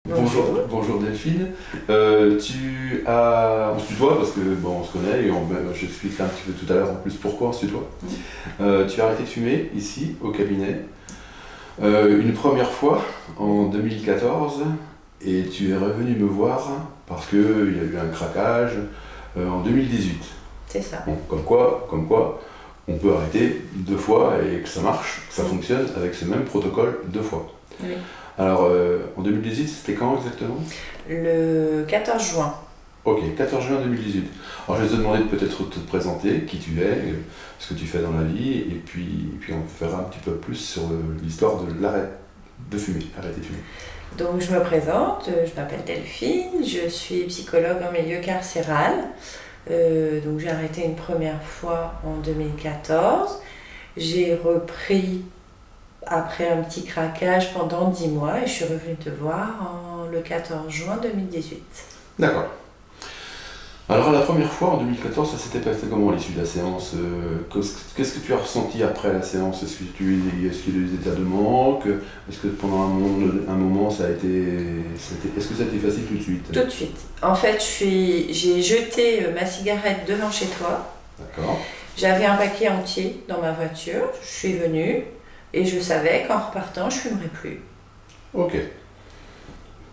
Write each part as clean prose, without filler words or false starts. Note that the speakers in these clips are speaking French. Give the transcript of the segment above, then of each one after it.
Bonjour Delphine. On se tutoie parce que bon, on se connaît et je t'expliquerai un petit peu tout à l'heure en plus pourquoi on se tutoie. Tu as arrêté de fumer ici au cabinet une première fois en 2014 et tu es revenu me voir parce qu'il y a eu un craquage en 2018. C'est ça. Bon, comme quoi on peut arrêter 2 fois et que ça marche, que ça fonctionne avec ce même protocole 2 fois. Oui. Alors, en 2018, c'était quand exactement? Le 14 juin. Ok, 14 juin 2018. Alors, je vais te demander de peut-être te présenter, qui tu es, ce que tu fais dans la vie, et puis on verra un petit peu plus sur l'histoire de l'arrêt de fumer, arrêter de fumer. Donc, je me présente, je m'appelle Delphine, je suis psychologue en milieu carcéral. Donc, j'ai arrêté une première fois en 2014. J'ai repris après un petit craquage pendant 10 mois et je suis revenue te voir le 14 juin 2018. D'accord. Alors la première fois en 2014, ça s'était passé comment à l'issue de la séance? Qu'est-ce que tu as ressenti après la séance? Est-ce qu'il y a eu des états de manque? Est-ce que pendant un moment ça a été... Est-ce que ça a été facile tout de suite? Tout de suite. En fait, j'ai jeté ma cigarette devant chez toi. D'accord. J'avais un paquet entier dans ma voiture, je suis venue. Et je savais qu'en repartant, je ne fumerais plus. Ok.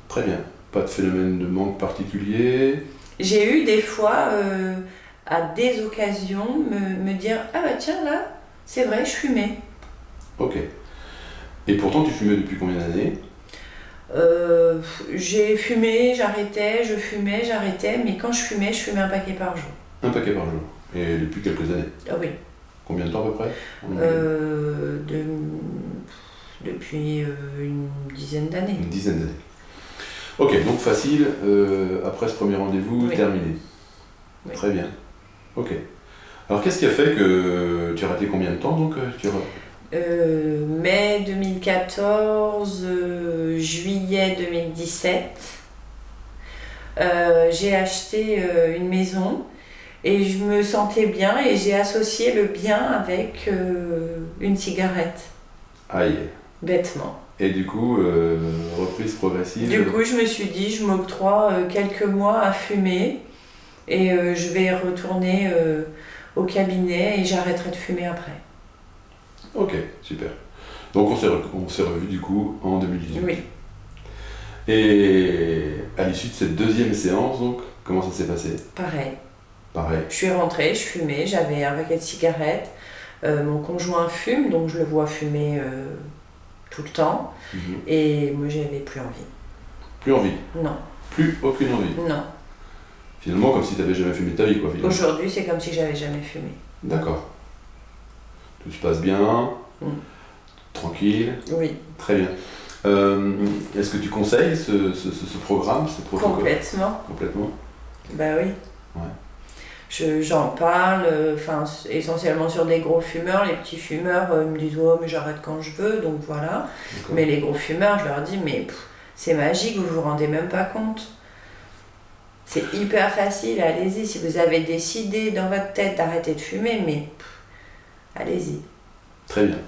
Très bien. Pas de phénomène de manque particulier? J'ai eu des fois, à des occasions, me dire « Ah bah tiens, là, c'est vrai, je fumais. » Ok. Et pourtant, tu fumais depuis combien d'années? J'ai fumé, j'arrêtais, je fumais, j'arrêtais, mais quand je fumais un paquet par jour. Un paquet par jour. Et depuis quelques années? Ah oui. Combien de temps à peu près? Depuis une dizaine d'années. Une dizaine d'années. Ok, donc facile, après ce premier rendez-vous, oui. Terminé. Oui. Très bien. Ok. Alors qu'est-ce qui a fait que tu as arrêté combien de temps donc mai 2014, juillet 2017. J'ai acheté une maison. Et je me sentais bien et j'ai associé le bien avec une cigarette. Aïe. Bêtement. Et du coup, reprise progressive. Du coup, je me suis dit, je m'octroie quelques mois à fumer et je vais retourner au cabinet et j'arrêterai de fumer après. Ok, super. Donc on s'est revu du coup en 2018. Oui. Et à l'issue de cette deuxième séance, donc, comment ça s'est passé? Pareil. Pareil. Je suis rentrée, je fumais, j'avais un paquet de cigarettes. Mon conjoint fume, donc je le vois fumer tout le temps. Et moi, j'avais plus envie. Plus envie? Non. Plus aucune envie? Non. Finalement, comme si tu n'avais jamais fumé de ta vie, quoi. Aujourd'hui, c'est comme si j'avais jamais fumé. D'accord. Tout se passe bien, tranquille. Oui. Très bien. Est-ce que tu conseilles ce programme, ce protocole? Complètement. Complètement? Bah oui. Ouais. J'en parle, essentiellement sur des gros fumeurs. Les petits fumeurs ils me disent « Oh, mais j'arrête quand je veux », donc voilà. Mais les gros fumeurs, je leur dis « Mais c'est magique, vous vous rendez même pas compte. C'est hyper facile, allez-y. Si vous avez décidé dans votre tête d'arrêter de fumer, mais allez-y. » Très bien.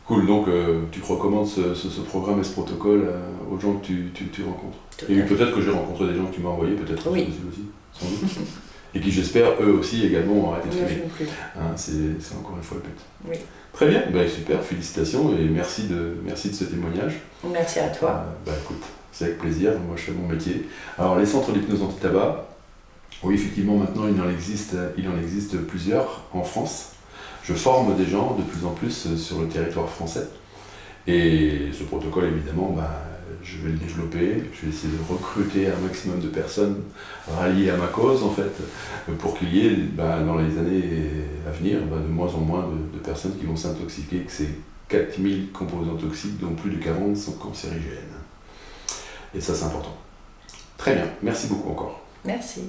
Cool, donc tu recommandes ce programme et ce protocole aux gens que tu rencontres. Et peut-être que j'ai rencontré des gens que tu m'as envoyés, peut-être oui. Aussi, sans doute. Et qui, j'espère, eux aussi également ont arrêté de fumer. Hein, c'est encore une fois le but. Oui. Très bien, bah, super, félicitations et merci de ce témoignage. Merci à toi. Écoute, c'est avec plaisir, moi je fais mon métier. Alors les centres d'hypnose anti-tabac, oui effectivement maintenant il en existe plusieurs en France. Je forme des gens de plus en plus sur le territoire français. Et ce protocole évidemment, je vais le développer, je vais essayer de recruter un maximum de personnes ralliées à ma cause en fait, pour qu'il y ait dans les années à venir de moins en moins de personnes qui vont s'intoxiquer, que ces 4000 composants toxiques dont plus de 40 sont cancérigènes. Et ça c'est important. Très bien, merci beaucoup encore. Merci.